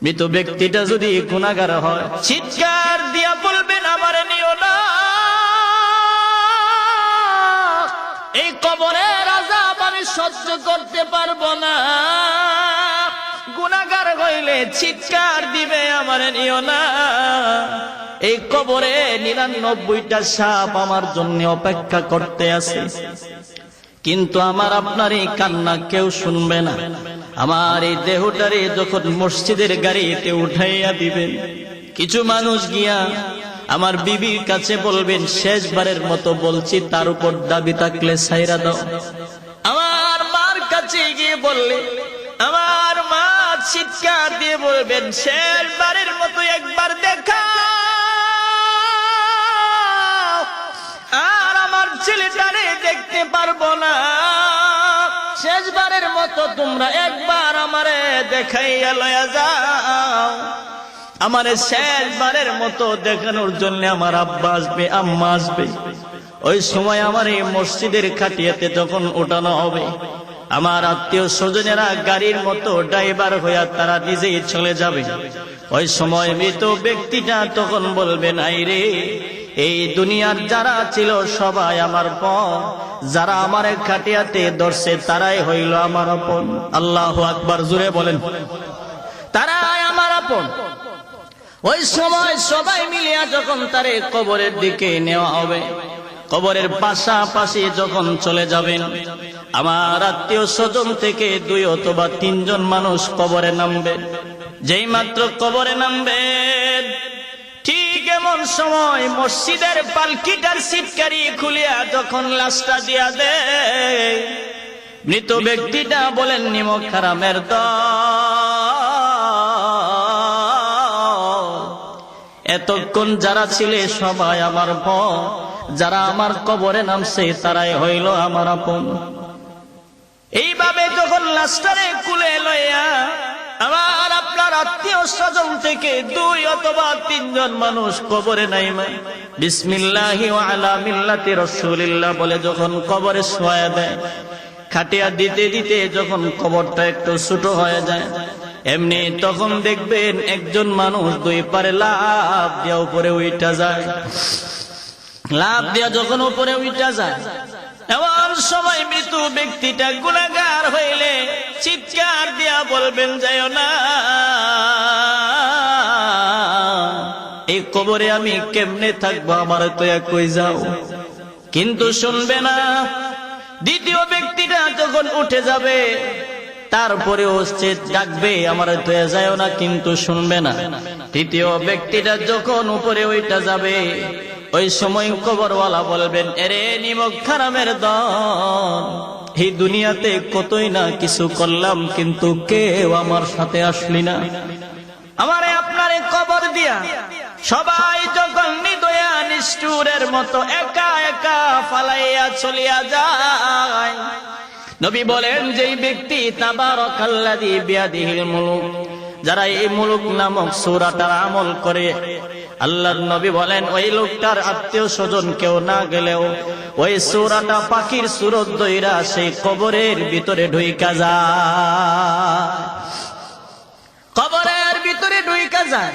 মৃত ব্যক্তিটা যদি গুনাহগার হয় চিৎকার দিয়া বলবেন আমারে নিও না, এই কবরের আযাব আমি সহ্য করতে পারবো না। গুনাহগার হইলে চিৎকার দিবে আমারে নিও না, এই কবরে 99টা সাপ আমার জন্য অপেক্ষা করতে আছে। কিন্তু আমার আপনার এই কান্না কেউ শুনবে না। আমার এই দেহটারে যখন মসজিদের গাড়িতে উঠাইয়া দিবেন, কিছু মানুষ গিয়া আমার বিবির কাছে বলবেন শেষবারের মতো বলছি, তার উপর দাবি থাকলে ছাইরা দাও। আমার মার কাছে গিয়ে বললে আমার মা চিৎকার দিয়ে বলবেন শেষবারের মতো একবার দেখা, আর আমার ছেলেটারে দেখতে পারবো না, শেষবারের মতো তোমরা একবার আমারে দেখাইয়া লয়া যাও। আমারে শেষবারের মতো দেখানোর জন্য আমার আব্বা আসবে, আম্মা আসবে। ওই সময় আমার এই মসজিদের খাটিয়াতে যখন ওঠানো হবে, আমার আত্মীয় স্বজনেরা গাড়ির মতো ড্রাইভার হইয়া তারা নিজেই চলে যাবে। ওই সময় মৃত ব্যক্তিটা তখন বলবেন আইরে, এই দুনিয়ার যারা ছিল সবাই আমার পর, যারা আমার খাটিয়াতে ধরছে তারাই হইল আমার আপন। আল্লাহু আকবার, জোরে বলেন, তারাই আমার আপন। ওই সময় সবাই মিলিয়া যখন তারে কবরের দিকে নেওয়া হবে, কবরের পাশাপাশি যখন চলে যাবেন, আমার আত্মীয় স্বজন থেকে 2 অথবা 3 জন মানুষ কবরে নামবে। যেই মাত্র কবরে নামবেন, ঠিক এমন সময় মসজিদের পালকিটার সিটকারি খুলিয়া যখন লাশটা দিয়া দেয়, মৃত ব্যক্তিটা বলেন নিমক হারামের দল, এতক্ষণ যারা ছিলে সবাই আমার পর, যারা আমার কবরে নামছে তারাই হইল আমার আপন। এইভাবে যখন লাশটারে কুলে লইয়া আমার আপনার আত্মীয় স্বজন থেকে 2 অথবা 3 জন মানুষ কবরে নাইমা বিসমিল্লাহি ওয়া আলা মিল্লাতি রাসূলিল্লাহ বলে যখন কবরে শোয়া দেয়, খাটিয়া দিতে দিতে যখন কবরটা একটু ছোট হয়ে যায়, এমনি তখন দেখবেন একজন মানুষ 2 পারে লাফ দিয়া উপরে উঠা যায়। লাফ দিয়া যখন উপরে উঠা যায়, এমন সময় মৃত ব্যক্তিটা গুনাহগার হইলে চিৎকার দিয়া বলবেন যাইও না, এই কবরে আমি কেমনে থাকবো, আমার তো কই যাও। কিন্তু শুনবে না। দ্বিতীয় ব্যক্তিটা যখন উঠে যাবে, তারপরেও সে ডাকবে আমার তো যাইও না, কিন্তু শুনবে না। তৃতীয় ব্যক্তিটা যখন উপরে ওইটা যাবে, ওই সময় কবরওয়ালা বলবেন এরে নিমক হারামের দল, এই দুনিয়াতে কতই না কিছু করলাম, কিন্তু কেউ আমার সাথে আসলি না। আমারে আপনারে কবর দিয়া সবাই যখন নিদয়া নিষ্ঠুরের মতো একা একা ফালাইয়া চলিয়া যায়, নবী বলেন যেই ব্যক্তি তাবারাকাল্লাযী বিয়াদিহিল মুলুক, যারা এই মুলুক নামক সূরাটার আমল করে, আল্লাহর নবী বলেন ওই লোকটার আত্মীয় স্বজন কেউ না গেলেও ওই সূরাটা পাখির সুরত দইরা সেই কবরের ভিতরে ঢুইকা যায়, কবরের ভিতরে ঢুইকা যায়।